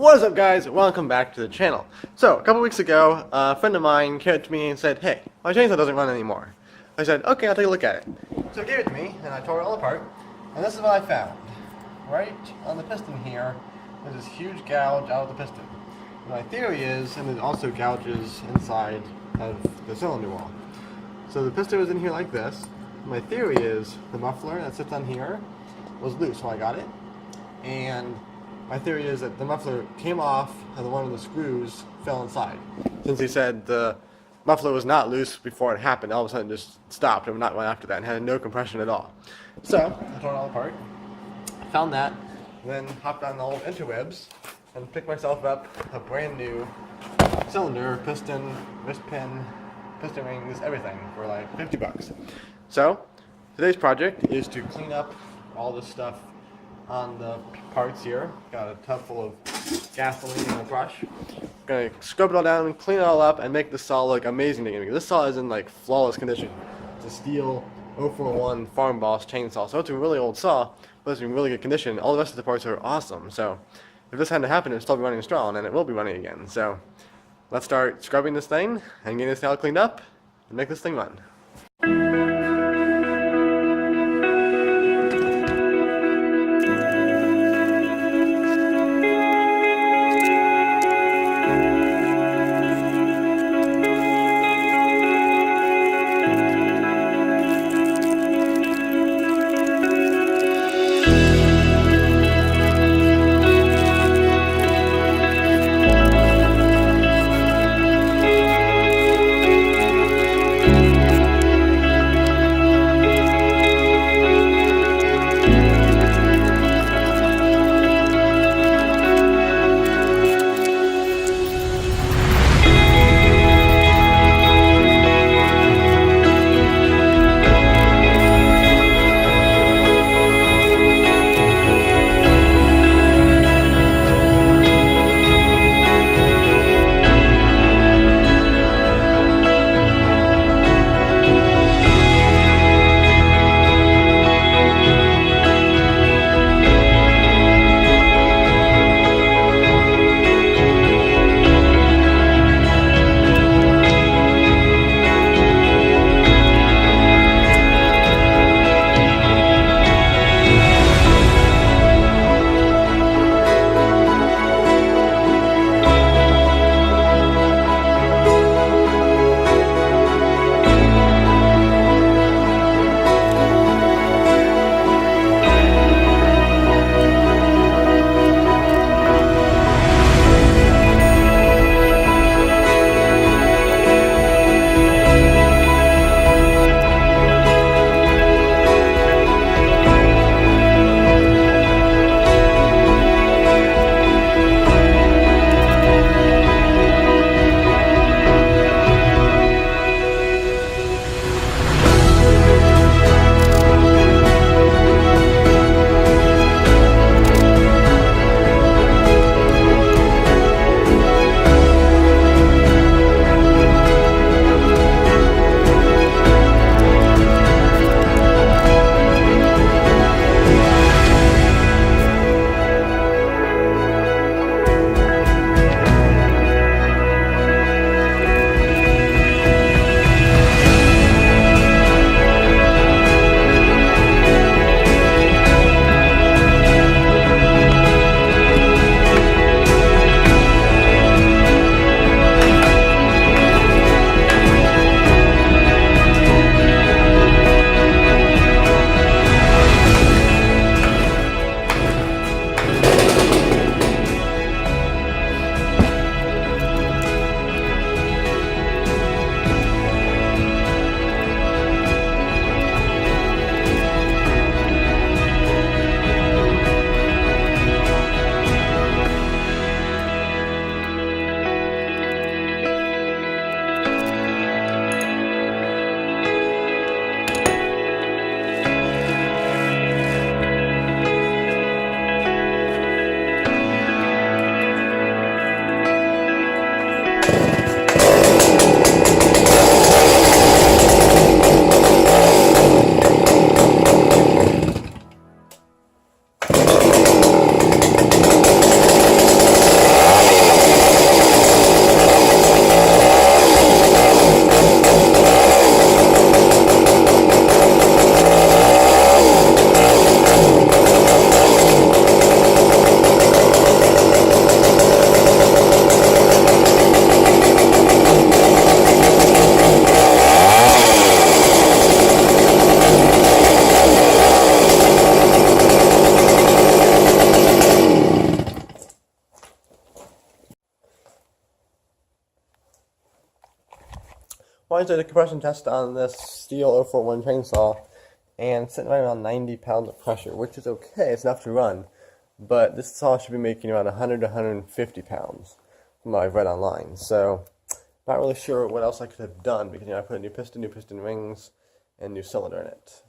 What is up, guys? Welcome back to the channel. So, a couple weeks ago, a friend of mine came up to me and said, "Hey, my chainsaw doesn't run anymore." I said, "Okay, I'll take a look at it." So he gave it to me, and I tore it all apart, and this is what I found. Right on the piston here, there's this huge gouge out of the piston. My theory is, and it also gouges inside of the cylinder wall. So the piston was in here like this. My theory is the muffler that sits on here was loose when I got it, and my theory is that the muffler came off and one of the screws fell inside. Since he said the muffler was not loose before it happened, all of a sudden it just stopped and not went after that and had no compression at all. So I tore it all apart, found that, then hopped on the old interwebs and picked myself up a brand new cylinder, piston, wrist pin, piston rings, everything for like 50 bucks. So today's project is to clean up all this stuff on the parts here. Got a tub full of gasoline and a brush. Gonna scrub it all down and clean it all up and make this saw look amazing to me. This saw is in like flawless condition. It's a Stihl 041 Farmboss chainsaw, so it's a really old saw, but it's in really good condition. All the rest of the parts are awesome. So if this hadn't happened, it'd still be running strong, and it will be running again. So let's start scrubbing this thing and getting this thing all cleaned up and make this thing run. I did a compression test on this Stihl 041 chainsaw, and it's sitting right around 90 pounds of pressure, which is okay, it's enough to run. But this saw should be making around 100 to 150 pounds, from what I've read online. So, not really sure what else I could have done, because I put a new piston rings, and new cylinder in it.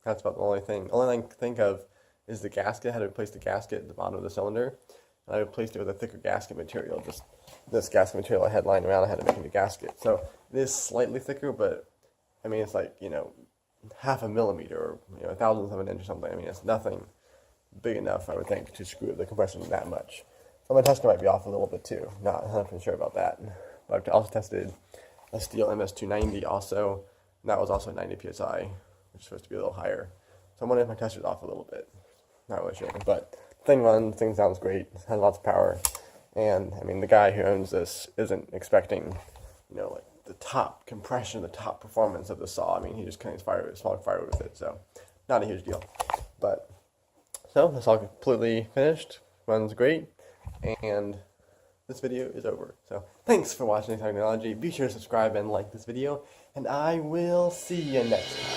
That's about the only thing. Only thing I can think of is the gasket. I had to replace the gasket at the bottom of the cylinder, and I replaced it with a thicker gasket material. Just this gasket material I had lying around, I had to make a new gasket. So it is slightly thicker, but I mean, it's like, half a millimeter, or a thousandth of an inch or something. I mean, it's nothing big enough, I would think, to screw the compression that much. So my tester might be off a little bit too. Not 100% sure about that. But I've also tested a Stihl MS290 also, and that was also 90 psi, which is supposed to be a little higher. So I'm wondering if my tester's off a little bit. Not really sure, but the thing runs, the thing sounds great, has lots of power, and I mean, the guy who owns this isn't expecting, like the top compression, the top performance of the saw. I mean, he just kind of small firewood with it, so not a huge deal. But so that's all completely finished, runs great, and this video is over. So thanks for watching the technology. Be sure to subscribe and like this video, and I will see you next time.